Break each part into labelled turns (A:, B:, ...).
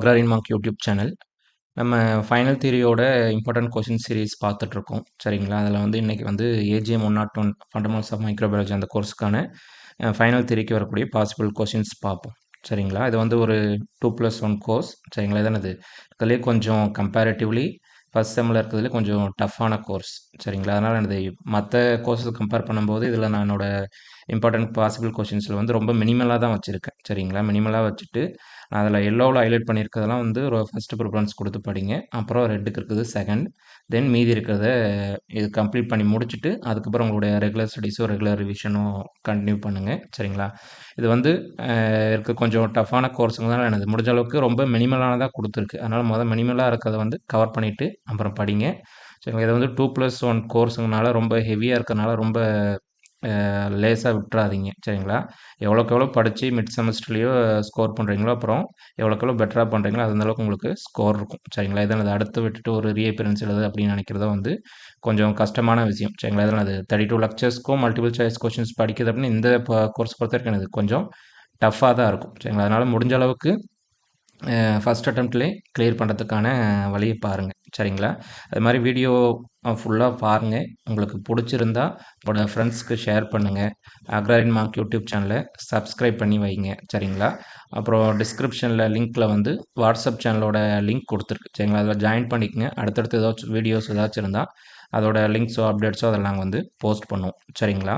A: அக்ராரியன் mark YouTube channel. நம்ம final தியரியோட important question series பார்த்துட்ருக்கோம். சரிங்களா? அதில் வந்து இன்றைக்கி வந்து ஏஜிஎம் 101 ஃபண்டமெண்டல்ஸ் ஆஃப் மைக்ரோபயாலஜி அந்த கோர்ஸுக்கான ஃபைனல் தியரிக்கு வரக்கூடிய பாசிபிள் கொஷின்ஸ் பார்ப்போம். சரிங்களா? இது வந்து ஒரு 2+1 கோர்ஸ். சரிங்களா? இதானது இதுலேயே கொஞ்சம் கம்பேரிட்டிவ்லி ஃபஸ்ட் செம்மில் இருக்கிறதுலே கொஞ்சம் டஃப்பான கோர்ஸ். சரிங்களா? அதனால் எனது மற்ற கோர்ஸஸ் கம்பேர் பண்ணும்போது இதில் நான் என்னோடய இம்பார்ட்டன்ட் பாசிபிள் கொஷின்ஸில் வந்து ரொம்ப மினிமலாக தான் வச்சுருக்கேன். சரிங்களா? மினிமலாக வச்சுட்டு அதில் எல்லோவில் ஹைலைட் பண்ணியிருக்கிறதெல்லாம் வந்து ஒரு ஃபஸ்ட்டு ப்ரிஃபரன்ஸ் கொடுத்து படிங்க. அப்புறம் ரெட்டுக்கு இருக்குது செகண்ட். தென் மீதி இருக்கிறத இது கம்ப்ளீட் பண்ணி முடிச்சுட்டு அதுக்கப்புறம் உங்களுடைய ரெகுலர் ஸ்டடீஸோ ரெகுலர் ரிவிஷனோ கண்டினியூ பண்ணுங்கள். சரிங்களா? இது வந்து இருக்க கொஞ்சம் டஃப்பான கோர்ஸுங்க தான் எனது முடிஞ்ச அளவுக்கு ரொம்ப மினிமலானதாக கொடுத்துருக்கு. அதனால் மினிமலாக இருக்கிறத வந்து கவர் பண்ணிவிட்டு அப்புறம் படிங்க. சரிங்களா? இது வந்து 2+1 கோர்ஸுங்கனால ரொம்ப ஹெவியாக இருக்கிறதுனால ரொம்ப லேசாக விட்டுறாதீங்க. சரிங்களா? எவ்வளோக்கு எவ்வளோ படித்து மிட் செமஸ்டர்லேயோ ஸ்கோர் பண்ணுறீங்களோ அப்புறம் எவ்வளோக்கு எவ்வளோ பெட்டராக பண்ணுறீங்களோ அது அந்தளவுக்கு உங்களுக்கு ஸ்கோர் இருக்கும். சரிங்களா? இதில் அதை அடுத்து விட்டுட்டு ஒரு ரீஅப்பியரன்ஸ் எழுது அப்படின்னு நினைக்கிறதோ வந்து கொஞ்சம் கஷ்டமான விஷயம். சரிங்களா? இதில் அது 32 லெக்சர்ஸ்க்கும் மல்டிபிள் சாய்ஸ் கொஷின்ஸ் படிக்குது அப்படின்னு இந்த கோர்ஸ் பொறுத்த வரைக்கும் எனக்கு கொஞ்சம் டஃப்பாக தான் இருக்கும். சரிங்களா? அதனால் முடிஞ்ச அளவுக்கு ஃபஸ்ட் அட்டெம்ப்ட்லேயே கிளியர் பண்ணுறதுக்கான வழியை பாருங்கள். சரிங்களா? அது மாதிரி வீடியோ ஃபுல்லாக பாருங்கள். உங்களுக்கு பிடிச்சிருந்தா உங்களோட ஃப்ரெண்ட்ஸ்க்கு ஷேர் பண்ணுங்கள். அக்ராரியன் மார்க் யூடியூப் சேனலை சப்ஸ்கிரைப் பண்ணி வைங்க. சரிங்களா? அப்புறம் டிஸ்கிரிப்ஷனில் லிங்க்கில் வந்து வாட்ஸ்அப் சேனலோட லிங்க் கொடுத்துருக்கு. சரிங்களா? அதில் ஜாயின் பண்ணிக்கங்க. அடுத்தடுத்து ஏதாச்சும் வீடியோஸ் ஏதாச்சும் இருந்தால் அதோட லிங்க்ஸோ அப்டேட்ஸோ அதெல்லாம் நாங்கள் வந்து போஸ்ட் பண்ணுவோம். சரிங்களா?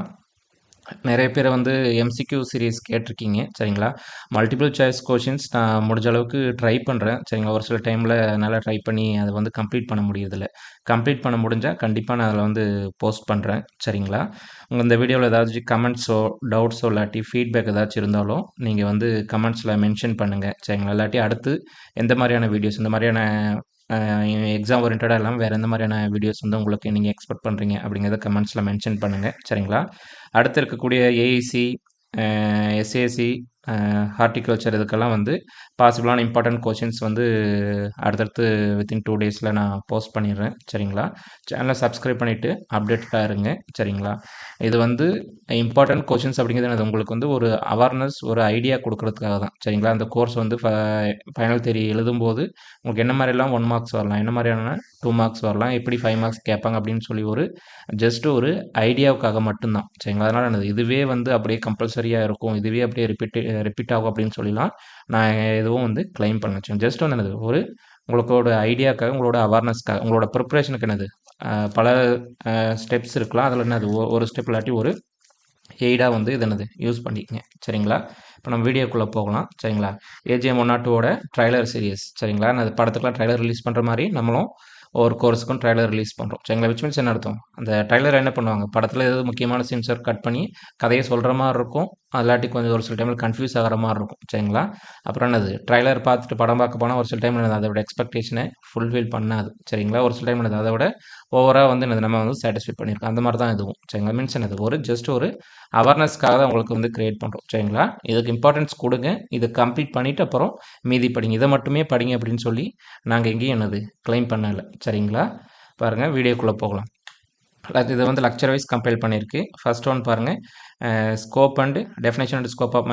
A: நிறைய பேர் வந்து எம்சிக்யூ சீரிஸ் கேட்டிருக்கீங்க. சரிங்களா? மல்டிபிள் சாய்ஸ் கொஷின்ஸ் நான் முடிஞ்ச அளவுக்கு ட்ரை பண்ணுறேன். சரிங்களா? ஒரு சில டைமில் நல்லா ட்ரை பண்ணி அதை வந்து கம்ப்ளீட் பண்ண முடியறதில்ல. கம்ப்ளீட் பண்ண முடிஞ்சால் கண்டிப்பாக நான் அதில் வந்து போஸ்ட் பண்ணுறேன். சரிங்களா? உங்கள் இந்த வீடியோவில் ஏதாச்சும் கமெண்ட்ஸோ டவுட்ஸோ இல்லாட்டி ஃபீட்பேக் ஏதாச்சும் இருந்தாலும் நீங்கள் வந்து கமெண்ட்ஸில் மென்ஷன் பண்ணுங்கள். சரிங்களா? இல்லாட்டி அடுத்து எந்த மாதிரியான வீடியோஸ் இந்த மாதிரியான எக்ஸாம் ஓரியன்டாக இல்லாமல் வேறு எந்த மாதிரியான வீடியோஸ் வந்து உங்களுக்கு நீங்கள் எக்ஸ்பெக்ட் பண்ணுறீங்க அப்படிங்கிறத கமெண்ட்ஸில் மென்ஷன் பண்ணுங்கள். சரிங்களா? அடுத்து இருக்கக்கூடிய ஏஐசி, எஸ்ஏசி, ஹார்டிகல்ச்சர் இதுக்கெல்லாம் வந்து பாசிபிளான இம்பார்ட்டன்ட் கொஷின்ஸ் வந்து அடுத்தடுத்து வித்தின் 2 டேஸில் நான் போஸ்ட் பண்ணிடுறேன். சரிங்களா? சேனலை சப்ஸ்கிரைப் பண்ணிவிட்டு அப்டேட்டடாக இருங்க. சரிங்களா? இது வந்து இம்பார்ட்டன்ட் கொஷின்ஸ் அப்படிங்கிறது உங்களுக்கு வந்து ஒரு அவேர்னஸ் ஒரு ஐடியா கொடுக்கறதுக்காக தான். சரிங்களா? அந்த கோர்ஸ் வந்து ஃபைனல் தியரி எழுதும்போது உங்களுக்கு என்ன மாதிரிலாம் 1 மார்க்ஸ் வரலாம், என்ன மாதிரியான 2 மார்க்ஸ் வரலாம், எப்படி 5 மார்க்ஸ் கேட்பாங்க அப்படின்னு சொல்லி ஜஸ்ட் ஒரு ஐடியாவுக்காக மட்டும்தான். சரிங்களா? அதனால் இதுவே வந்து அப்படியே கம்பல்சரியாக இருக்கும், இதுவே அப்படியே ரிப்பீட் ஆகும் அப்படின்னு சொல்லிலாம் நான் எதுவும் வந்து கிளைம் பண்ண ஜஸ்ட் வந்து ஒரு உங்களோட ஐடியாக்காக உங்களோட அவேர்னஸ்க்காக உங்களோட ப்ரிப்ரேஷனுக்கு பல ஸ்டெப்ஸ் இருக்கலாம். அதில் ஒரு ஸ்டெப் இல்லாட்டி ஒரு எய்டாக வந்து யூஸ் பண்ணிக்கங்க. சரிங்களா? இப்போ நம்ம வீடியோக்குள்ளே போகலாம். சரிங்களா? ஏஜிஎம் 102ஓட ட்ரைலர் சீரியஸ். சரிங்களா? அது படத்துக்குலாம் ட்ரைலர் ரிலீஸ் பண்ணுற மாதிரி நம்மளும் ஒரு கோர்ஸுக்கும் ட்ரைலர் ரிலீஸ் பண்ணுறோம். சரிங்களா? விச் மீன்ஸ் என்ன அர்த்தம், அந்த ட்ரைலர் என்ன பண்ணுவாங்க, படத்தில் ஏதாவது முக்கியமான சீன்ஸை கட் பண்ணி கதையை சொல்கிற மாதிரி இருக்கும். அல்லாட்டி கொஞ்சம் ஒரு சில டைமில் கன்ஃபியூஸ் ஆகிற மாதிரி இருக்கும். சரிங்களா? அப்புறம் ட்ரைலர் பார்த்துட்டு படம் பார்க்க போனால் ஒரு சில டைம் அதோட எக்ஸ்பெக்டேஷனை ஃபுல்ஃபில் பண்ணாது. சரிங்களா? ஒரு சில டைம் அதை விட ஓவராக வந்து நம்ம வந்து சாட்டிஸ்ஃபை பண்ணியிருக்கோம். அந்த மாதிரி தான் இதுவும். சரிங்களா? மீன்ஸ் ஜஸ்ட் ஒரு அவேர்னஸ்க்காக தான் உங்களுக்கு வந்து கிரியேட் பண்ணுறோம். சரிங்களா? இதுக்கு இம்பார்ட்டன்ஸ் கொடுங்க. இதை கம்ப்ளீட் பண்ணிவிட்டு அப்புறம் மீதி படிங்க. இதை மட்டுமே படிங்க அப்படின்னு சொல்லி நாங்கள் எங்கேயும் கிளைம் பண்ணலை. சரிங்களா? பாருங்கள், வீடியோக்குள்ளே போகலாம். இதை வந்து லெக்சர் வைஸ் கம்பைல் பண்ணியிருக்கு. ஃபர்ஸ்ட் ஒன் பாருங்கள், scope and definition and scope of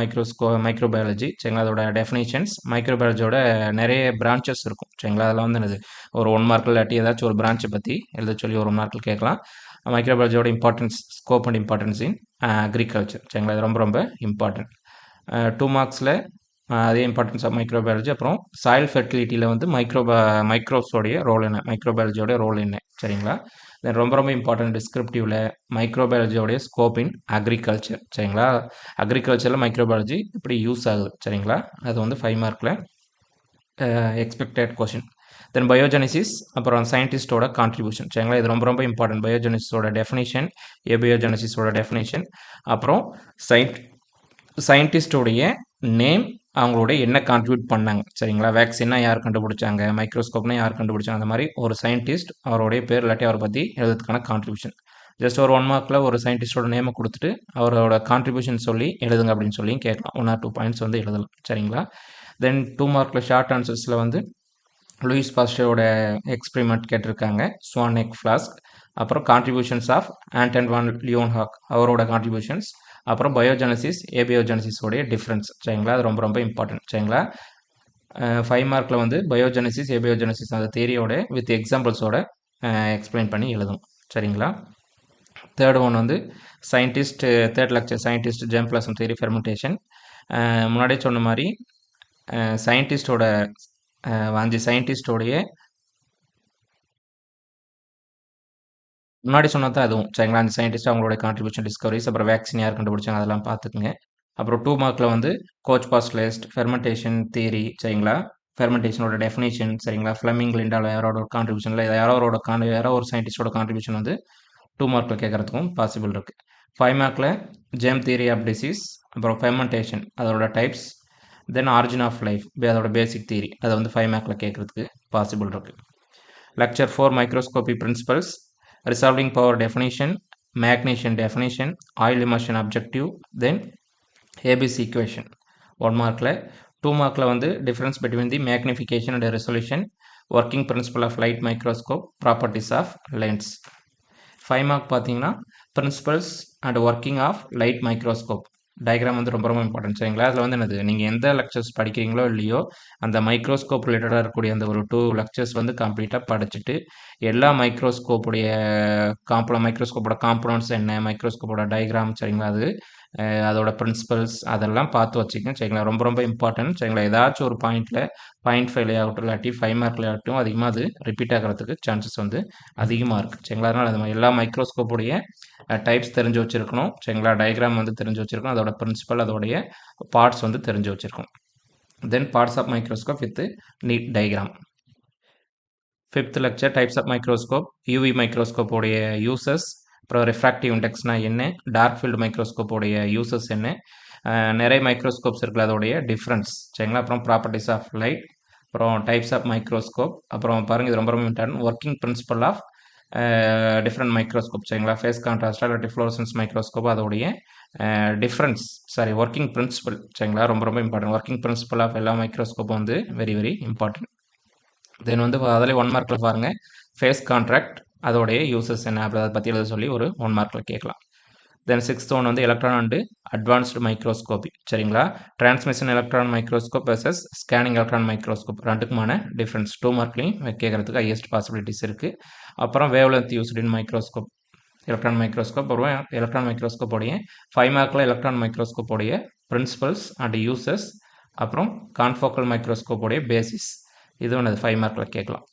A: microbiology. சரிங்களா? அதோட டெஃபினேஷன்ஸ் மைக்ரோபயாலஜியோட நிறைய பிரான்ச்சஸ் இருக்கும். சரிங்களா? அதில் வந்து ஒரு 1 மார்க்கில் இல்லாட்டி ஏதாச்சும் ஒரு பிரான்ச்சை பற்றி எழுத சொல்லி ஒரு 1 மார்க்கில் கேட்கலாம். மைக்ரோபயாலஜியோட importance, scope and importance in agriculture. சரிங்களா? இது ரொம்ப ரொம்ப இம்பார்ட்டன்ட். 2 மார்க்ஸில் அதே இம்பார்ட்டன்ஸ் ஆஃப் மைக்ரோபயாலஜி. அப்புறம் சாயில் ஃபெர்டிலிட்டியில் வந்து மைக்ரோப்ஸோடைய ரோல் என்ன, மைக்ரோபயாலஜியோட ரோல் என்ன. சரிங்களா? தென் ரொம்ப ரொம்ப இம்பார்ட்டன்ட் டிஸ்கிரிப்டிவில் மைக்ரோபயாலஜியோடைய ஸ்கோப் இன் அக்ரிகல்ச்சர். சரிங்களா? அக்ரிகல்ச்சரில் மைக்ரோபயாலஜி எப்படி யூஸ் ஆகுது. சரிங்களா? அது வந்து 5 மார்க்கில் எக்ஸ்பெக்டட் கொஷின். தென் பயோஜெனிசிஸ், அப்புறம் சயின்டிஸ்டோட கான்ட்ரிபியூஷன். சரிங்களா? இது ரொம்ப ரொம்ப இம்பார்ட்டன்ட். பயோஜெனிசிஸோட டெஃபினேஷன், ஏபியோஜெனிசிஸோட டெஃபினேஷன், அப்புறம் சயின்டிஸ்டோடைய நேம், அவங்களுடைய என்ன கான்ட்ரிபியூட் பண்ணாங்க. சரிங்களா? வேக்சின்னா யார் கண்டுபிடிச்சாங்க, மைக்ரோஸ்கோப்னா யார் கண்டுபிடிச்சாங்க, அந்த மாதிரி ஒரு சயின்டிஸ்ட் அவருடைய பேர் இல்லாட்டி அவரை பற்றி எழுதுறதுக்கான கான்ட்ரிபியூஷன். ஜஸ்ட் ஒரு 1 மார்க்கில் ஒரு சயின்டிஸ்டோட நேமை கொடுத்துட்டு அவரோட கான்ட்ரிபியூஷன் சொல்லி எழுதுங்க அப்படின்னு சொல்லி கேட்கலாம். 1 or 2 பாயிண்ட்ஸ் வந்து எழுதலாம். சரிங்களா? தென் 2 மார்க்கில் ஷார்ட் ஆன்சர்ஸில் வந்து லூயிஸ் பாஸ்டரோட எக்ஸ்பெரிமெண்ட் கேட்டிருக்காங்க, ஸ்வான் எக் ஃப்ளாஸ்க். அப்புறம் கான்ட்ரிபியூஷன்ஸ் ஆஃப் ஆண்டன் வான் லியோன்ஹாக், அவரோட கான்ட்ரிபியூஷன்ஸ். அப்புறம் பயோஜெனசிஸ், ஏபியோஜெனசிஸோடைய டிஃப்ரென்ஸ். சரிங்களா? அது ரொம்ப ரொம்ப இம்பார்ட்டன்ட். சரிங்களா? 5 மார்க்கில் வந்து பயோஜெனசிஸ் ஏபியோஜெனசிஸ் அந்த தியரியோட வித் எக்ஸாம்பிள்ஸோட எக்ஸ்பிளைன் பண்ணி எழுதணும். சரிங்களா? தேர்ட் ஒன் வந்து scientist, third lecture scientist germ blossom theory fermentation. முன்னாடியே சொன்ன மாதிரி சயின்டிஸ்டோட 5 சயின்டிஸ்டோடைய முன்னாடி சொன்னது தான் அதுவும். சரிங்களா? அந்த சயின்டிஸ்ட் அவங்களோட கான்ட்ரிபியூஷன் டிஸ்கவரிஸ், அப்புறம் வேக்சின் யார் கண்டுபிடிச்சாங்க அதெல்லாம் பார்த்துக்குங்க. அப்புறம் 2 மார்க்கில் வந்து கோச் பாஸ்டலைஸ்ட் ஃபெர்மெண்டேஷன் தியரி. சரிங்களா? ஃபெர்மெண்டேஷனோட டெஃபினேஷன். சரிங்களா? ஃப்ளெமிங், லிண்டால் யாரோட கான்ட்ரிபியூஷனில் யாரோ ஒரு சயின்டிஸ்டோட கான்ட்ரிபியூஷன் வந்து 2 மார்க்கில் கேட்கறதுக்கும் பாசிபிள் இருக்குது. 5 மார்க்கில் ஜெர்ம் தியரி ஆஃப் டிசீஸ், அப்புறம் ஃபெர்மெண்டேஷன் அதோட types, then origin of life அதோட பேசிக் தியரி அதை வந்து 5 மார்க்கில் கேட்கறதுக்கு பாசிபிள் இருக்குது. Lecture 4 Microscopy Principles, Resolving Power Definition, Magnesium Definition, Oil Immersion Objective, then ABC Equation. 1 மார்க்கில். 2 மார்க்கில் வந்து Difference between the Magnification and Resolution, Working Principle of Light Microscope, Properties of Lens. 5 mark பார்த்தீங்கன்னா Principles and Working of Light Microscope. Diagram வந்து ரொம்ப ரொம்ப important. சரிங்களா? அதில் வந்து என்னது, நீங்கள் எந்த லெக்சர்ஸ் படிக்கிறீங்களோ இல்லையோ அந்த மைக்ரோஸ்கோப் ரிலேட்டடாக இருக்கக்கூடிய அந்த ஒரு 2 லெக்சர்ஸ் வந்து கம்ப்ளீட்டாக படிச்சுட்டு எல்லா மைக்ரோஸ்கோப்போட காம்பனன்ட்ஸ் என்ன, மைக்ரோஸ்கோப்போட டயக்ராம், சரிங்களா, அது அதோட பிரின்சிபல்ஸ் அதெல்லாம் பார்த்து வச்சுக்கோங்க. சரிங்களா? ரொம்ப ரொம்ப இம்பார்ட்டன்ட். சரிங்களா? ஏதாச்சும் ஒரு பாயிண்ட் 5 ஆகட்டும் இல்லாட்டி 5 மார்க்கில் ஆகட்டும் அதிகமாக அது ரிப்பீட் ஆகிறதுக்கு சான்சஸ் வந்து அதிகமாக இருக்குது. சரிங்களா? அதனால் அது எல்லா மைக்ரோஸ்கோப்புடைய டைப்ஸ் தெரிஞ்சு வச்சுருக்கணும். சரிங்களா? டயக்ராம் வந்து தெரிஞ்சு வச்சுருக்கணும். அதோட பிரின்சிபல் அதோடைய பார்ட்ஸ் வந்து தெரிஞ்சு வச்சுருக்கணும். Then parts of microscope with neat diagram. 5th lecture types of microscope, UV மைக்ரோஸ்கோப்போடைய யூசஸ், அப்புறம் ரிஃப்ராக்டிவ் இண்டெக்ஸ்னா என்ன, டார்க் ஃபீல்டு மைக்ரோஸ்கோப்போடைய யூசஸ் என்ன, நிறைய மைக்ரோஸ்கோப்ஸ் இருக்குது அதோடைய டிஃப்ரென்ஸ். சரிங்களா? அப்புறம் ப்ராப்பர்ட்டிஸ் ஆஃப் லைட், அப்புறம் டைப்ஸ் ஆஃப் மைக்ரோஸ்கோப், அப்புறம் பாருங்கள் இது ரொம்ப ரொம்ப important, working principle of different microscope. சரிங்களா? ஃபேஸ் கான்ட்ராஸ்ட் இல்லாட்டி ஃப்ளோரசன்ஸ் மைக்ரோஸ்கோப் அதோடைய டிஃப்ரென்ஸ், ஒர்க்கிங் பிரின்சிபல். சரிங்களா? ரொம்ப ரொம்ப இம்பார்ட்டன்ட். ஒர்க்கிங் பிரின்சிபல் ஆஃப் எல்லா மைக்ரோஸ்கோப்பும் வந்து வெரி வெரி இம்பார்ட்டன்ட். தென் வந்து அதில் 1 மார்க்கில் பாருங்கள் ஃபேஸ் கான்ட்ராக்ட் அதோடைய யூசஸ் என்ன அப்படி அதை பற்றி எழுத சொல்லி ஒரு 1 மார்க்கில் கேட்கலாம். தென் 6th ஒன் வந்து எலக்ட்ரான் அண்டு அட்வான்ஸ்டு மைக்ரோஸ்கோபி. சரிங்களா? Transmission electron microscope versus scanning electron microscope ரெண்டுக்குமான டிஃப்ரென்ஸ் 2 மார்க்லையும் கேட்கறதுக்கு ஹையஸ்ட் பாசிபிலிட்டிஸ் இருக்குது. அப்புறம் wavelength used in microscope, electron microscope. அப்புறம் எலக்ட்ரான் மைக்ரோஸ்கோப்போடைய 5 மார்க்கில் எலக்ட்ரான் மைக்ரோஸ்கோப்போடைய பிரின்சிபல்ஸ் அண்ட் யூசஸ், அப்புறம் கான்ஃபோக்கல் மைக்ரோஸ்கோப்போடைய பேசிஸ், இது ஒன்று 5 மார்க்கில் கேட்கலாம்.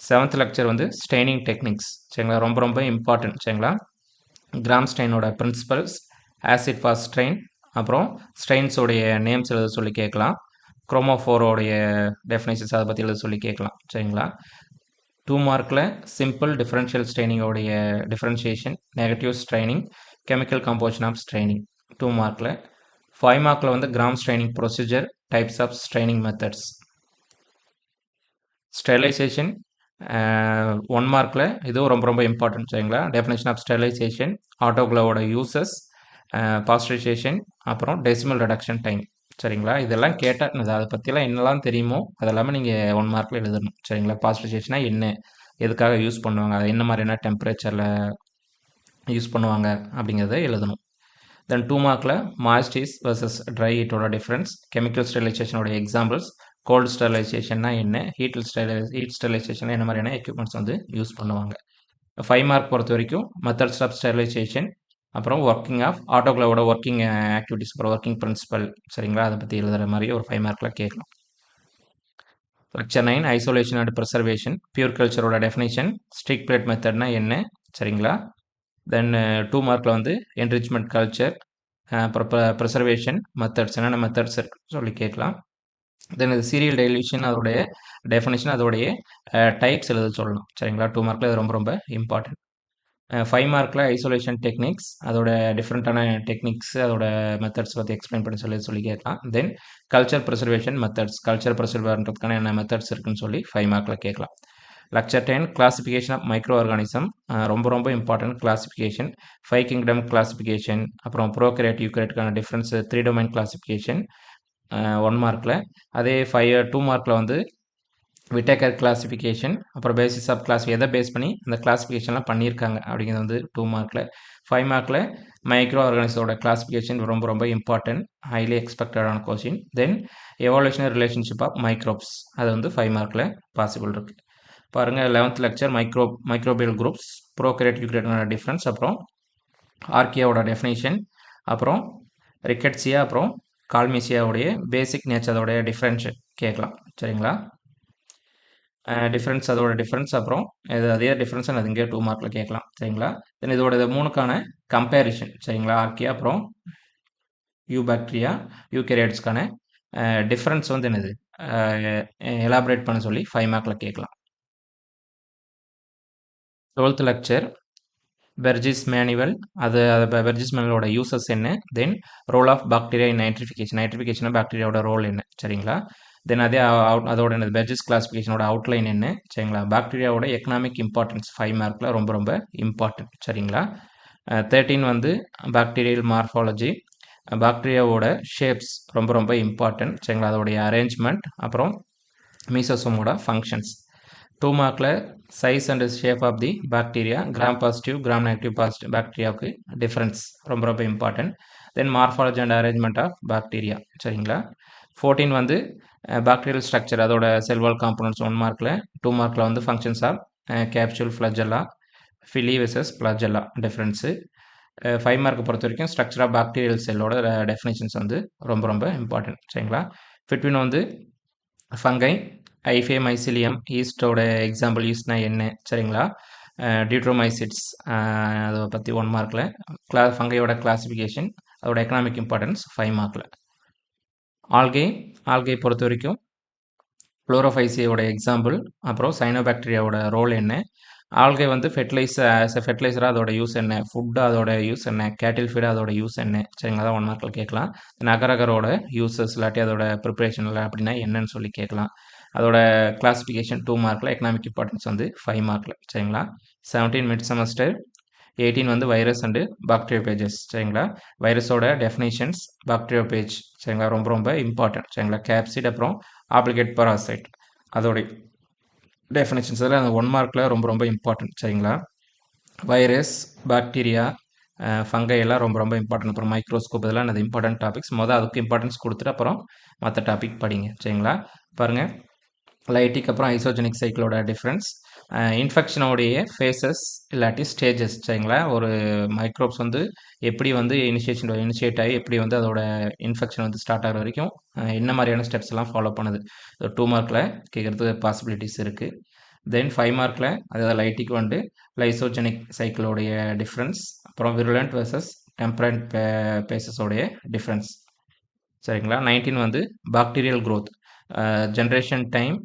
A: 7th லெக்சர் வந்து ஸ்டெய்னிங் டெக்னிக்ஸ். சரிங்களா? ரொம்ப ரொம்ப இம்பார்ட்டன்ட். சரிங்களா? கிராம் ஸ்டெயினோட பிரின்சிபல்ஸ், ஆசிட் ஃபாஸ்ட் ஸ்ட்ரெயின், அப்புறம் ஸ்ட்ரெயின்ஸோடைய நேம்ஸ் எழுத சொல்லி கேட்கலாம். குரோமோஃபோரோடைய டெஃபினேஷன்ஸ் அதை பற்றி எழுத சொல்லி கேட்கலாம். சரிங்களா? 2 மார்க்கில் சிம்பிள் டிஃபரன்ஷியல் ஸ்ட்ரெயினிங்கோடைய differentiation, negative straining, chemical composition of straining 2 மார்க்கில். 5 மார்க்கில் வந்து gram straining procedure, types of straining methods. Sterilization 1 மார்க்கில் இதுவும் ரொம்ப ரொம்ப இம்பார்ட்டன்ட். சரிங்களா? டெஃபினேஷன் ஆஃப் ஸ்டெரிலைசேஷன், ஆட்டோக்ளவோட யூசஸ், பாஸ்டரைசேஷன், அப்புறம் டெசிமல் ரெடக்ஷன் டைம். சரிங்களா? இதெல்லாம் கேட்டால் அதை பற்றிலாம் என்னெல்லாம் தெரியுமோ அதெல்லாமே நீங்கள் 1 மார்க்கில் எழுதணும். சரிங்களா? பாஸ்டரைசேஷனா என்ன, எதுக்காக யூஸ் பண்ணுவாங்க, அதை என்ன மாதிரியான டெம்பரேச்சரில் யூஸ் பண்ணுவாங்க அப்படிங்கிறத எழுதணும். தென் 2 மார்க்கில் மாய்ஸ்டீஸ் வர்சஸ் ட்ரை ஹீட்டோட டிஃப்ரென்ஸ், கெமிக்கல் ஸ்டெரிலைசேஷனோட எக்ஸாம்பிள்ஸ், கோல்டு ஸ்டெரிலைசேஷன்னா என்ன, ஹீட் ஸ்டெரிலைசேஷன் என்ன மாதிரியான எக்யூப்மெண்ட்ஸ் வந்து யூஸ் பண்ணுவாங்க. 5 மார்க் பொறுத்த வரைக்கும் மெத்தட்ஸ் ஆஃப் ஸ்டெரிலைசேஷன், அப்புறம் ஒர்க்கிங் ஆஃப் ஆட்டோக்ளவோட ஒர்க்கிங் ஆக்டிவிட்டிஸ், அப்புறம் ஒர்க்கிங் பிரின்சிபல். சரிங்களா? அதை பற்றி எழுதுகிற மாதிரி ஒரு 5 மார்க்கில் கேட்கலாம். Lecture 9 isolation and preservation, pure கல்ச்சரோட டெஃபினேஷன், ஸ்ட்ரிக் பிளேட் மெத்தட்னா என்ன. சரிங்களா? தென் 2 மார்க்கில் வந்து என்ரிச்மெண்ட் கல்ச்சர், அப்புறம் ப்ரிசர்வேஷன் மெத்தட்ஸ் என்னென்ன மெத்தட்ஸ் இருக்குன்னு சொல்லி கேட்கலாம். தென் இது சீரியல் டைல்யூஷன் அதோடைய டெஃபினேஷன் அதோடைய டைப்ஸ் எழுத சொல்லணும். சரிங்களா? 2 மார்க்கில் இது ரொம்ப ரொம்ப இம்பார்ட்டன்ட். 5 மார்க்கில் ஐசோலேஷன் டெக்னிக்ஸ் அதோட டிஃப்ரெண்ட்டான டெக்னிக்ஸ் அதோட மெத்தட்ஸ் பற்றி எக்ஸ்பிளைன் பண்ணி சொல்லி கேட்கலாம். Then culture preservation methods, culture preserve பண்ணுறதுக்கான என்ன மெத்தட்ஸ் இருக்குன்னு சொல்லி 5 மார்க்கில் கேட்கலாம். Lecture 10 classification of micro organism, ரொம்ப ரொம்ப இம்பார்ட்டன்ட் கிளாசிஃபிகேஷன், 5 கிங்டம் கிளாசிஃபிகேஷன், அப்புறம் ப்ரோகேரியட் யூகேரியட்டுக்கான டிஃப்ரென்ஸ், 3 டொமைன் கிளாசிஃபிகேஷன் 1 மார்க்கில். அதே 2 மார்க்கில் வந்து விட்டேக்கர் கிளாசிஃபிகேஷன், அப்புறம் பேசிஸ் ஆஃப் கிளாஸ் எதை பேஸ் பண்ணி அந்த கிளாசிஃபிகேஷன்லாம் பண்ணியிருக்காங்க அப்படிங்கிறது வந்து 2 மார்க்கில். 5 மார்க்கில் மைக்ரோ ஆர்கானிஸோட கிளாசிஃபிகேஷன் ரொம்ப ரொம்ப இம்பார்ட்டன்ட், ஹைலி எக்ஸ்பெக்டடான question. Then evolutionary relationship of microbes, அது வந்து 5 மார்க்கில் பாசிபிள் இருக்குது. பாருங்கள் 11th lecture microbial groups, prokaryote யூகேரியோட்டான டிஃப்ரென்ஸ், அப்புறம் ஆர்கியாவோட டெஃபினேஷன், அப்புறம் ரிக்கெட்சியா, அப்புறம் கால்மேசியாவுடைய பேசிக் நேச்சர், அதோடைய டிஃப்ரென்ஸ் கேட்கலாம். சரிங்களா? டிஃப்ரென்ஸ், அதோட டிஃப்ரென்ஸ், அப்புறம் அதே டிஃப்ரென்ஸ் அது இங்கே 2 மார்க்கில் கேட்கலாம். சரிங்களா? தென் இதோட 3க்கான கம்பேரிஷன். சரிங்களா? ஆர்கியா அப்புறம் பாக்டீரியா யூகேரியாட்ஸ்க்கான டிஃப்ரென்ஸ் வந்து என்னது எலாபரேட் பண்ண சொல்லி 5 மார்க்கில் கேட்கலாம். 12th லெக்சர் பெர்ஜிஸ் மேனுவல், அது பெர்ஜிஸ் மேனுவலோட யூசஸ் என்ன, then role of bacteria in nitrification பாக்டீரியாவோட ரோல் என்ன. சரிங்களா? தென் அதே அதோட என்னது பெர்ஜிஸ் கிளாசிஃபிகேஷனோட அவுட்லைன் என்ன. சரிங்களா? பாக்டீரியாவோட எக்கனாமிக் இம்பார்ட்டன்ஸ் 5 மார்க்கில் ரொம்ப ரொம்ப இம்பார்ட்டன்ட். சரிங்களா? 13 வந்து பாக்டீரியல் மார்ஃபாலஜி, பாக்டீரியாவோட ஷேப்ஸ் ரொம்ப ரொம்ப இம்பார்ட்டன்ட். சரிங்களா? அதோடைய அரேஞ்ச்மெண்ட், அப்புறம் மீசோசோமோட ஃபங்க்ஷன்ஸ். 2 மார்க்கில் size and shape of the bacteria, gram positive gram negative positive பாக்டீரியாவுக்கு டிஃப்ரென்ஸ் ரொம்ப ரொம்ப important. Then morphology and arrangement of bacteria. சரிங்களா? 14 வந்து பாக்டீரியல் ஸ்ட்ரக்சர், அதோட செல்வால் காம்பனன்ட்ஸ் 1 மார்க்கில். 2 மார்க்கில் வந்து functions of capsule, flagella, pili versus flagella difference. 5 மார்க்கை பொறுத்த வரைக்கும் ஸ்ட்ரக்சர் ஆஃப் பாக்டீரியல் செல்லோட டெஃபினேஷன்ஸ் வந்து ரொம்ப ரொம்ப இம்பார்ட்டன்ட். சரிங்களா? 15 வந்து ஃபங்கை, ஐஃபே, மைசிலியம், ஈஸ்டோட எக்ஸாம்பிள் ஈஸ்ட்னா என்ன. சரிங்களா? டியூட்ரோமைசிட்ஸ், அதை பற்றி 1 மார்க்கில். ஃபங்கையோட கிளாசிஃபிகேஷன், அதோட எக்கனாமிக் இம்பார்ட்டன்ஸ் 5 மார்க்கில். ஆல்கை பொறுத்த வரைக்கும் குளோரோஃபைசியோட எக்ஸாம்பிள், அப்புறம் சைனோபாக்டீரியாவோட ரோல் என்ன, ஆல்கை வந்து ஃபெர்டிலைசராக அதோட யூஸ் என்ன, ஃபுட்டு அதோட யூஸ் என்ன, கேட்டில் ஃபீடு அதோட யூஸ் என்ன. சரிங்களா? தான் 1 மார்க்கில் கேட்கலாம். நகரகரோட யூசஸ் இல்லாட்டி அதோட ப்ரிப்பரேஷன் இல்லை அப்படின்னா என்னன்னு சொல்லி கேட்கலாம். அதோட கிளாசிஃபிகேஷன் 2 மார்க்கில். எக்கனாமிக் இம்பார்ட்டன்ஸ் வந்து 5 மார்க்கில். சரிங்களா? 17 மிட் செமஸ்டர். 18 வந்து வைரஸ் அண்டு பாக்டீரியா பேஜஸ். சரிங்களா? வைரஸோட டெஃபினேஷன்ஸ், பாக்டீரியா பேஜ். சரிங்களா? ரொம்ப ரொம்ப இம்பார்ட்டன்ட். சரிங்களா? கேப்சிட், அப்புறம் ஆப்ளிகேட் பராசைட், அதோட டெஃபினேஷன்ஸ் எல்லாம் அந்த 1 மார்க்கில் ரொம்ப ரொம்ப இம்பார்ட்டன்ட். சரிங்களா? வைரஸ், பாக்டீரியா, ஃபங்கை எல்லாம் ரொம்ப ரொம்ப இம்பார்ட்டன்ட். அப்புறம் மைக்ரோஸ்கோப், இதெல்லாம் அது இம்பார்ட்டன்ட் டாபிக்ஸ். அதுக்கு இம்பார்ட்டன்ஸ் கொடுத்துட்டு அப்புறம் மற்ற டாபிக் படிங்க. சரிங்களா? பாருங்கள், லைட்டிக் அப்புறம் ஐசோஜெனிக் சைக்கிளோட டிஃப்ரென்ஸ், இன்ஃபெக்ஷனோடைய ஃபேஸஸ் இல்லாட்டி ஸ்டேஜஸ். சரிங்களா? ஒரு மைக்ரோப்ஸ் வந்து எப்படி வந்து இனிஷியேட் ஆகி எப்படி வந்து அதோட இன்ஃபெக்ஷன் வந்து ஸ்டார்ட் ஆகிற வரைக்கும் என்ன மாதிரியான ஸ்டெப்ஸ் எல்லாம் ஃபாலோ பண்ணுது. 2 மார்க்கில் கேட்குறது பாசிபிலிட்டிஸ் இருக்குது. தென் 5 மார்க்கில் அதாவது லைட்டிக் வந்து லைசோஜெனிக் சைக்கிளோடைய டிஃப்ரென்ஸ், அப்புறம் விருலண்ட் வெர்சஸ் டெம்பரண்ட் பேசஸோடைய டிஃப்ரென்ஸ். சரிங்களா? 19 வந்து பாக்டீரியல் க்ரோத், ஜென்ரேஷன் டைம்,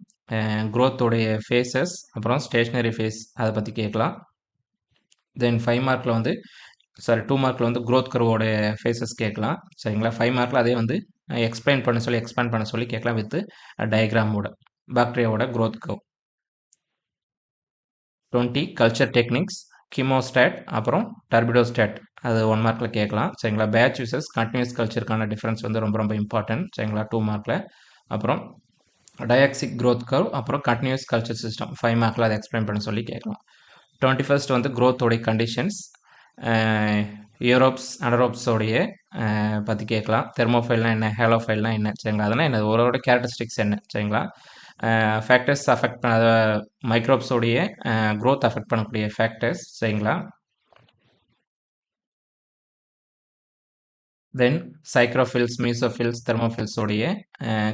A: க்ரோத்தோடைய ஃபேஸஸ், அப்புறம் ஸ்டேஷ்னரி ஃபேஸ், அதை பற்றி கேட்கலாம். தென் 5 மார்க்கில் வந்து 2 மார்க்கில் வந்து க்ரோத் கர்வோட ஃபேஸஸ் கேட்கலாம். சரிங்களா? 5 மார்க்கில் அதே வந்து எக்ஸ்பேண்ட் பண்ண சொல்லி கேட்கலாம் வித் டயக்ராமோட பாக்டீரியாவோட growth curve. 20 culture techniques, chemostat, அப்புறம் டர்பிடோஸ்டாட், அது 1 மார்க்கில் கேட்கலாம். சரிங்களா? பேட்ச் யூசஸ் கண்டினியூஸ் கல்ச்சருக்கான டிஃப்ரென்ஸ் வந்து ரொம்ப ரொம்ப இம்பார்ட்டன்ட். சரிங்களா? 2 மார்க்கில். அப்புறம் டயாக்சிக் க்ரோத் கர்வ், அப்புறம் கண்டினியூஸ் கல்ச்சர் சிஸ்டம் 5 மார்க்கில் அதை எக்ஸ்பிளைன் பண்ண சொல்லி கேட்கலாம். 21 வந்து க்ரோத்தோடைய கண்டிஷன்ஸ், யூரோப்ஸ் அனரோப்ஸோடைய பற்றி கேட்கலாம். தெர்மோஃபைல்னா என்ன, ஹேலோஃபைல்னா என்ன. சரிங்களா? அதெல்லாம் என்ன, ஒருவரோட கேரக்டரிஸ்டிக்ஸ் என்ன. சரிங்களா? ஃபேக்டர்ஸ் அஃபெக்ட் மைக்ரோப்ஸோடைய க்ரோத் அஃபெக்ட் பண்ணக்கூடிய ஃபேக்டர்ஸ். சரிங்களா? தென் சைக்ரோஃபில்ஸ், மீசோஃபில்ஸ், தெர்மோஃபில்ஸோடைய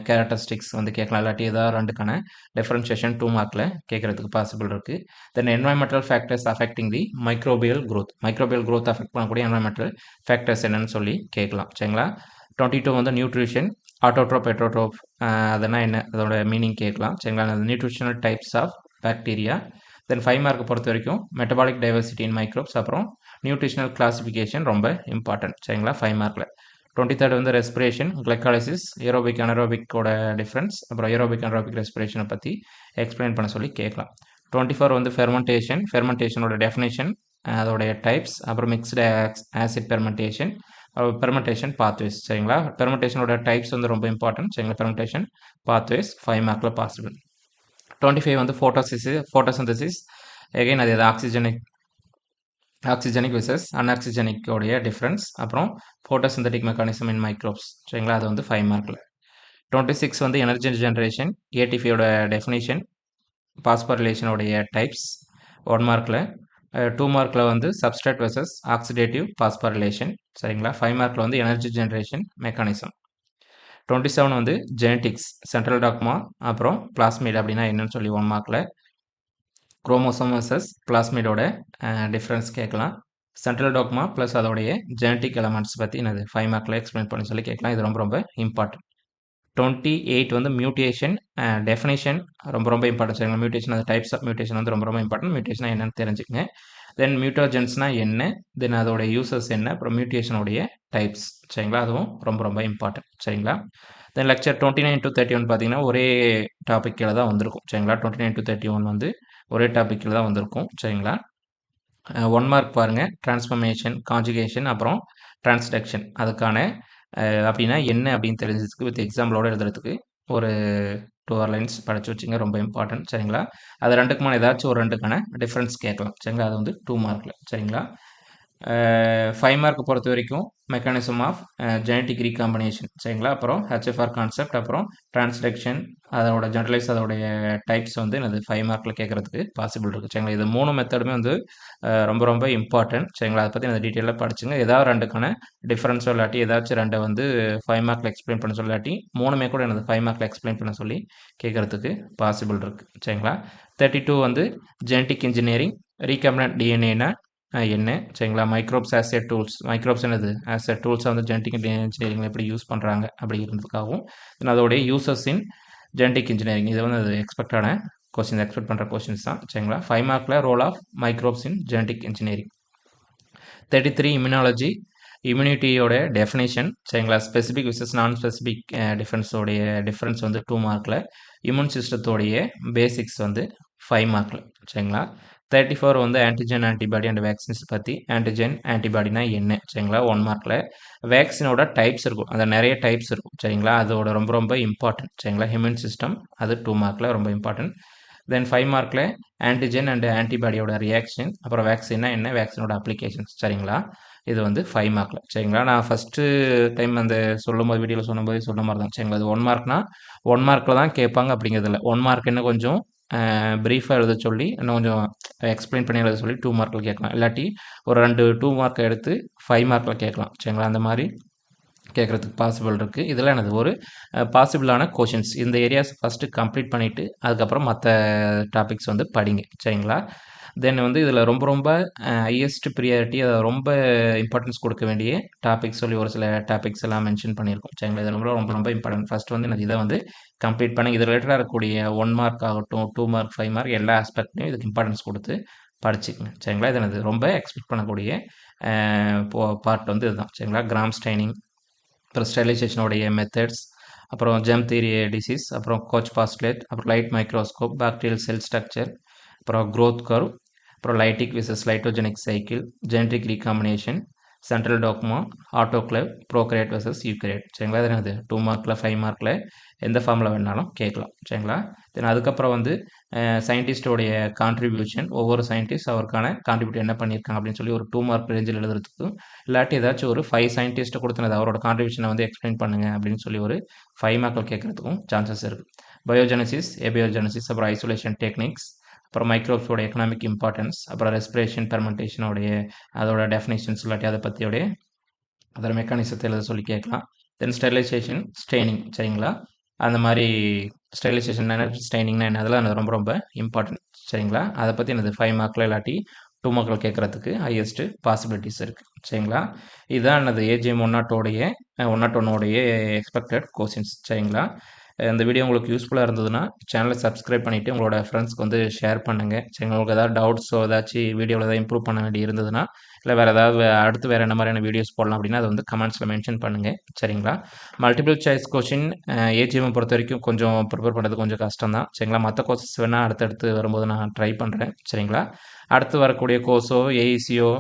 A: கேரக்டரிஸ்டிக்ஸ் வந்து கேட்கலாம். இல்லாட்டி ஏதாவது 2க்கான டிஃபரன்ஷியேஷன் 2 மார்க்கில் கேட்குறதுக்கு பாசிபிள் இருக்குது. Then environmental factors affecting the microbial growth affect பண்ணக்கூடிய என்வாயன்மெண்டல் ஃபேக்டர்ஸ் என்னன்னு சொல்லி கேட்கலாம். சரிங்களா? 22 வந்து நியூட்ரிஷன், ஆட்டோட்ரோப், ஹெட்ரோட்ரோப், அதெல்லாம் என்ன, அதோட மீனிங் கேட்கலாம். சரிங்களா? Nutritional types of bacteria. Then 5 மார்க்கை பொறுத்த வரைக்கும் மெட்டபாலிக் டைவர்சிட்டி இன் மைக்ரோப்ஸ், அப்புறம் நியூட்ரிஷனல் கிளாசிஃபிகேஷன் ரொம்ப இம்பார்ட்டன்ட். சரிங்களா? 5 மார்க்கில். 23 வந்து ரெஸ்பிரேஷன், கிளைக்காலிசிஸ், ஏரோபிக் அனரோபிக்கோட டிஃப்ரென்ஸ், அப்புறம் ஏரோபிக் அனரோபிக் ரெஸ்பிரேஷனை பற்றி எக்ஸ்பிளைன் பண்ண சொல்லி கேட்கலாம். 24 வந்து ஃபெர்மெண்டேஷனோட டெஃபினேஷன், அதோடைய டைப்ஸ், அப்புறம் மிக்ஸ்டு ஆசிட் பெர்மெண்டேஷன் பாத்வேஸ். சரிங்களா? பெர்மெண்டேஷனோட டைப்ஸ் வந்து ரொம்ப இம்பார்ட்டன்ட். சரிங்களா? பெர்மெண்டேஷன் பாத்வேஸ் 5 மார்க்கில் பாசிபிள். 25 வந்து ஃபோட்டோசிந்தசிஸ், எகைன் அது ஆக்சிஜனிக் ஆக்சிஜனிக் விசஸ் அன்ஆக்சிஜனிக் உடைய டிஃப்ரென்ஸ், அப்புறம் ஃபோட்டோசிந்தட்டிக் மெக்கானிசம் இன் மைக்ரோப்ஸ், சரிங்களா? அது வந்து 5 மார்க்கில். 26 வந்து எனர்ஜி ஜென்ரேஷன், ஏடிபியோட டெஃபினிஷன், பாஸ்போரிலேஷனுடைய டைப்ஸ், 1 மார்க்கில். 2 மார்க்கில் வந்து சப்ஸ்ட்ரேட் வெர்சஸ் ஆக்சிடேட்டிவ் பாஸ்போரிலேஷன், சரிங்களா? 5 மார்க்கில் வந்து எனர்ஜி ஜென்ரேஷன் மெக்கானிசம். 27 வந்து ஜெனட்டிக்ஸ், சென்ட்ரல் டாக்மா, அப்புறம் பிளாஸ்மிட் அப்படின்னா என்னன்னு சொல்லி 1 மார்க்கில். குரோமோசோம் வெர்சஸ் பிளாஸ்மிடோட டிஃப்ரென்ஸ் கேட்கலாம். சென்ட்ரல் டாக்மா ப்ளஸ் அதோடைய ஜெனட்டிக் எலமெண்ட்ஸ் பற்றி என்னது 5 மார்க்கில் எக்ஸ்பிளைன் பண்ணி சொல்லி கேட்கலாம். இது ரொம்ப ரொம்ப இம்பார்ட்டன்ட். 28 வந்து மியூட்டேஷன் டெஃபினேஷன், ரொம்ப ரொம்ப இம்பார்ட்டன்ட், சரிங்களா? மியூட்டேஷன், அந்த டைப்ஸ் ஆஃப் மியூட்டேஷன் வந்து ரொம்ப ரொம்ப இம்பார்ட்டன்ட். மியூட்டேஷனா என்னன்னு தெரிஞ்சுக்கங்க. தென் மியூட்டோஜென்ஸ்னா என்ன, தென் அதோட யூசஸ் என்ன, அப்புறம் மியூட்டேஷனுடைய டைப்ஸ், சரிங்களா? அதுவும் ரொம்ப ரொம்ப இம்பார்ட்டன்ட், சரிங்களா? தென் லெக்சர் 29 to 31 பார்த்தீங்கன்னா ஒரே டாபிக் கீழே தான் வந்திருக்கும், சரிங்களா? 29 to 31 வந்து ஒரே டாபிக் கீழே தான் வந்திருக்கும், சரிங்களா? 1 மார்க் பாருங்கள், டிரான்ஸ்ஃபர்மேஷன், கான்ஜுகேஷன், அப்புறம் டிரான்ஸ்டக்ஷன், அதுக்கான அப்படின்னா என்ன அப்படின்னு தெரிஞ்சதுக்கு வித் எக்ஸாம்பிளோட எழுதுறதுக்கு ஒரு 2 லைன்ஸ் படித்து வச்சுங்க, ரொம்ப இம்பார்ட்டன்ட், சரிங்களா? அது ரெண்டுக்குமான ஏதாச்சும் ஒரு ரெண்டுக்கான டிஃப்ரென்ஸ் கேட்கலாம், சரிங்களா? அது வந்து 2 மார்க்கில், சரிங்களா? 5 மார்க் பொறுத்த வரைக்கும் மெக்கானிசம் ஆஃப் ஜெனட்டிக் ரீகாம்பினேஷன், சரிங்களா? அப்புறம் ஹெச்எஃப்ஆர் கான்செப்ட், அப்புறம் டிரான்ஸ்டக்ஷன், அதோட ஜெனரலைஸ், அதோடைய டைப்ஸ் வந்து எனது 5 மார்க்கில் கேட்கறதுக்கு பாசிபிள் இருக்குது, சரிங்களா? இது 3 மெத்தடுமே வந்து ரொம்ப ரொம்ப இம்பார்ட்டன்ட், சரிங்களா? அதை பற்றி நான் டீட்டெயிலாக படிச்சுங்க. ஏதாவது ரெண்டுக்கான டிஃப்ரென்ஸோ இல்லாட்டி ஏதாச்சும் ரெண்டை வந்து 5 மார்க்கில் எக்ஸ்பிளைன் பண்ண சொல்லாட்டி 3மே கூட எனது 5 மார்க்கில் எக்ஸ்பிளைன் பண்ண சொல்லி கேட்கறதுக்கு பாசிபிள் இருக்குது, சரிங்களா? 32 வந்து ஜெனட்டிக் இன்ஜினியரிங், ரீகம்பினன்ட் டிஎன்ஏனா என்ன, சரிங்களா? Microbes as a tools, microbes என்னது ஆஸ் ஏ டூல்ஸாக வந்து ஜெனட்டிக் இன்ஜினியரிங்கில் எப்படி யூஸ் பண்ணுறாங்க அப்படிங்கிறதுக்காகவும், அதோடைய யூசஸ் இன் ஜெனட்டிக் இன்ஜினியரிங், இது வந்து அது எக்ஸ்பெக்ட் பண்ணுற கொஸ்டின்ஸ் தான், சரிங்களா? 5 மார்க்கில் role of microbes in genetic engineering. 33 immunology, இம்யூனிட்டியோட டெஃபினேஷன், சரிங்களா? Specific versus non specific difference வந்து 2 மார்க்கில். இம்யூன் சிஸ்டத்தோடைய பேசிக்ஸ் வந்து 5 மார்க்கில், சரிங்களா? 34 வந்து ஆன்டிஜன், ஆன்டிபாடி அண்ட் வேக்சின்ஸ் பற்றி. ஆன்டிஜன், ஆன்டிபாடினா என்ன, சரிங்களா? 1 மார்க்கில். வேக்சினோட டைப்ஸ் இருக்கும், அந்த நிறைய டைப்ஸ் இருக்கும், சரிங்களா? அதோட ரொம்ப ரொம்ப இம்பார்ட்டன்ட், சரிங்களா? இம்யூன் சிஸ்டம், அது 2 மார்க்கில் ரொம்ப இம்பார்ட்டன்ட். தென் 5 மார்க்கில் ஆன்டிஜன் அண்ட் ஆன்டிபாடியோட ரியாக்ஷன், அப்புறம் வேக்சின்னா என்ன, வேக்சினோட அப்ளிகேஷன்ஸ், சரிங்களா? இது வந்து 5 மார்க்கில், சரிங்களா? நான் ஃபஸ்ட்டு டைம் அந்த சொல்லும்போது வீடியோவில் சொன்ன மாதிரி தான், சரிங்களா? அது 1 மார்க்னா 1 மார்க்கில் தான் கேட்பாங்க அப்படிங்கிறதுல 1 மார்க் இன்னும் கொஞ்சம் ப்ரீஃபாக எழுத சொல்லி இன்னும் கொஞ்சம் எக்ஸ்பிளைன் பண்ணி எழுத சொல்லி 2 மார்க்கில் கேட்கலாம், இல்லாட்டி ஒரு 2 மார்க்கை எடுத்து 5 மார்க்கில் கேட்கலாம், சரிங்களா? அந்த மாதிரி கேட்குறதுக்கு பாசிபிள் இருக்குது. இதெல்லாம் எனது ஒரு பாசிபிளான கொஷின்ஸ். இந்த ஏரியாஸ் ஃபஸ்ட்டு கம்ப்ளீட் பண்ணிவிட்டு அதுக்கப்புறம் மற்ற டாபிக்ஸ் வந்து படிங்க, சரிங்களா? தென் வந்து இதில் ரொம்ப ரொம்ப ஹையஸ்ட் ப்ரியாரிட்டி, அதை ரொம்ப இம்பார்ட்டன்ஸ் கொடுக்க வேண்டிய டாபிக்ஸ் சொல்லி ஒரு சில டாபிக்ஸ் எல்லாம் மென்ஷன் பண்ணியிருக்கோம், சரிங்களா? இதில் ரொம்ப ரொம்ப ரொம்ப இம்பார்ட்டன்ட். ஃபஸ்ட் வந்து எனக்கு இதை வந்து கம்ப்ளீட் பண்ணுங்க. இது ரிலேட்டடாக இருக்கக்கூடிய 1 மார்க் ஆகட்டும், 2 மார்க், 5 மார்க், எல்லா ஆஸ்பெக்ட்லையும் இதுக்கு இம்பார்ட்டன்ஸ் கொடுத்து படிச்சுக்கங்க, சரிங்களா? இது எனக்கு ரொம்ப எக்ஸ்பெக்ட் பண்ணக்கூடிய பார்ட் வந்து இதுதான், சரிங்களா? கிராம் ஸ்டைனிங், அப்புறம் ஸ்டெரிலைசேஷனுடைய மெத்தட்ஸ், அப்புறம் ஜெம் தியரி டிசீஸ், அப்புறம் கோச் பாஸ்லேட், அப்புறம் light microscope, bacterial cell structure, அப்புறம் க்ரோத் கர்வ், அப்புறம் lytic versus lysogenic cycle, genetic recombination, central dogma, autoclave, prokaryote versus eukaryote, சரிங்களா? இது என்னது 2 மார்க்கில் 5 மார்க்கில் எந்த ஃபார்மில் வேணாலும் கேட்கலாம், சரிங்களா? தென் அதுக்கப்புறம் வந்து சயின்டிஸ்டோடைய கான்ட்ரிபியூஷன், ஒவ்வொரு சயின்டிஸ்ட் அவருக்கான கான்ட்ரிபியூட் என்ன பண்ணியிருக்காங்க அப்படின்னு சொல்லி ஒரு 2 மார்க் ரேஞ்சில் எழுதுறதுக்கும், இல்லாட்டி ஏதாச்சும் ஒரு 5 சயின்டிஸ்ட்டை கொடுத்துனது அவரோட கான்ட்ரிபியூஷனை வந்து எக்ஸ்பிளைன் பண்ணுங்க அப்படின்னு சொல்லி ஒரு 5 மார்க்கில் கேட்குறதுக்கும் சான்சஸ் இருக்குது. பயோஜெனசிஸ், எபியோஜெனசிஸ், அப்புறம் ஐசோலேஷன் டெக்னிக்ஸ், அப்புறம் மைக்ரோப்ஸோட எக்கனாமிக் இம்பார்ட்டன்ஸ், அப்புறம் ரெஸ்பிரேஷன், பெர்மெண்டேஷனோடைய அதோட டெஃபினேஷன்ஸ் இல்லாட்டி அதை பற்றியோடைய அதோட மெக்கானிசத்தை எழுத சொல்லி கேட்கலாம். தென் ஸ்டெரிலைசேஷன், ஸ்டெயினிங், சரிங்களா? அந்த மாதிரி ஸ்டெரிலைசேஷன் ஸ்டெயினிங்னா என்ன, அதெல்லாம் எனக்கு ரொம்ப ரொம்ப இம்பார்ட்டன்ட், சரிங்களா? அதை பற்றி எனது 5 மார்க்கில் இல்லாட்டி 2 மார்க்கில் கேட்குறதுக்கு ஹையஸ்ட்டு பாசிபிலிட்டிஸ் இருக்குது, சரிங்களா? இதுதான் எனது ஏஜிஎம் 101 எக்ஸ்பெக்டட் கொஸ்டின்ஸ், சரிங்களா? இந்த வீடியோ உங்களுக்கு யூஸ்ஃபுல்லாக இருந்ததுன்னா சேனலை சப்ஸ்கிரைப் பண்ணிவிட்டு உங்களோட ஃப்ரெண்ட்ஸ்க்கு வந்து ஷேர் பண்ணுங்கள், சரிங்களா? உங்களுக்கு ஏதாவது டவுட்ஸோ ஏதாச்சும் வீடியோவில் ஏதாவது இம்ப்ரூவ் பண்ண வேண்டி இருந்ததுன்னா, இல்லை வேறு ஏதாவது அடுத்து வேறு என்ன மாதிரியான வீடியோஸ் போடலாம் அப்படின்னா அதை வந்து கமெண்ட்ஸில் மென்ஷன் பண்ணுங்கள், சரிங்களா? மல்டிபிள் சாய்ஸ் கொஷின் ஏஜிஎம் பொறுத்த வரைக்கும் கொஞ்சம் ப்ரிப்பேர் பண்ணுறது கொஞ்சம் கஷ்டம் தான், சரிங்களா? மற்ற கோர்சஸ் வேணால் அடுத்தடுத்து வரும்போது நான் ட்ரை பண்ணுறேன், சரிங்களா? அடுத்து வரக்கூடிய கோர்ஸோ, ஏஇசியோ,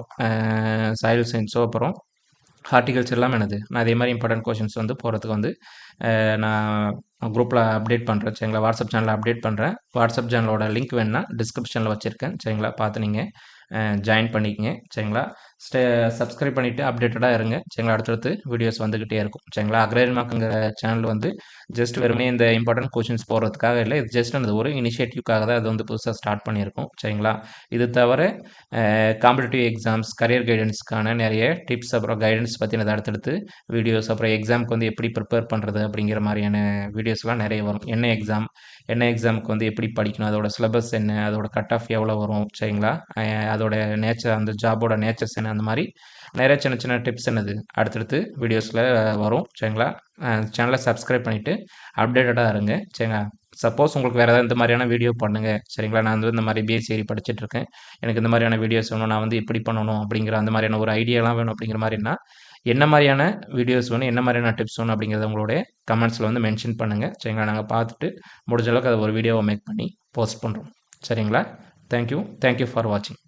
A: சாயில் சயின்ஸோ, அப்புறம் ஹார்டிகல்ச்சர் எல்லாம் என்னது நான் அதே மாதிரி இம்பார்ட்டன்ட் கொஷின்ஸ் வந்து போகிறதுக்கு வந்து நான் குரூப்பில் அப்டேட் பண்ணுறேன், சரிங்களா? வாட்ஸ்அப் சேனலில் அப்டேட் பண்ணுறேன். வாட்ஸ்அப் சேனலோட லிங்க் வேணுன்னா டிஸ்கிரிப்ஷனில் வச்சுருக்கேன், சரிங்களா? பார்த்து நீங்கள் ஜாயின் பண்ணிக்கங்க சரிங்களா. ஸ்டே சப்ஸ்கிரைப் பண்ணிவிட்டு அப்டேட்டடாக இருங்க சரிங்களா. அடுத்தடுத்து வீடியோஸ் வந்துக்கிட்டே இருக்கும் சரிங்களா. அக்ரேரியன் மார்க்குங்கிற சேனல் வந்து ஜஸ்ட் வெறுமனே இந்த இம்பார்ட்டன்ட் கொஷின்ஸ் போடுறதுக்காக இல்லை, இது ஜஸ்ட் அந்த ஒரு இனிஷியேட்டிவ்க்காக தான் அது வந்து புதுசாக ஸ்டார்ட் பண்ணியிருக்கோம் சரிங்களா. இது தவிர காம்படிட்டிவ் எக்ஸாம்ஸ், கரியர் கைடன்ஸ்க்கான நிறைய டிப்ஸ், அப்புறம் கைடன்ஸ் பற்றினது அடுத்தடுத்து வீடியோஸ், அப்புறம் எக்ஸாமுக்கு வந்து எப்படி ப்ரிப்பேர் பண்ணுறது அப்படிங்கிற மாதிரியான வீடியோஸ்லாம் நிறைய வரும். என்ன எக்ஸாமுக்கு வந்து எப்படி படிக்கணும், அதோட சிலபஸ் என்ன, அதோட கட் ஆஃப் எவ்வளோ வரும் சரிங்களா, அதோட நேச்சர், அந்த ஜாபோட நேச்சர்ஸ் என்ன, அந்த மாதிரி நிறைய சின்ன சின்ன டிப்ஸ் என்னது அடுத்தடுத்து வீடியோஸில் வரும் சரிங்களா. சேனலை சப்ஸ்கிரைப் பண்ணிவிட்டு அப்டேட்டடாக இருங்க சரிங்களா. சப்போஸ் உங்களுக்கு வேறு ஏதாவது இந்த மாதிரியான வீடியோ பண்ணுங்கள் சரிங்களா. நான் வந்து இந்த மாதிரி பிஎஸ்சி படிச்சுட்ருக்கேன், எனக்கு இந்த மாதிரியான வீடியோஸ் வேணும், நான் வந்து இப்படி பண்ணணும் அப்படிங்கிற அந்த மாதிரியான ஒரு ஐடியாலாம் வேணும் அப்படிங்கிற மாதிரினா என்ன மாதிரியான வீடியோஸ் வேணும், என்ன மாதிரியான டிப்ஸ் வேணும் அப்படிங்கிறத உங்களுடைய கமெண்ட்ஸில் வந்து மென்ஷன் பண்ணுங்கள் சரிங்களா. நாங்கள் பார்த்துட்டு முடிஞ்ச அளவுக்கு அதை ஒரு வீடியோவை மேக் பண்ணி போஸ்ட் பண்ணுறோம் சரிங்களா. தேங்க்யூ ஃபார் வாட்சிங்.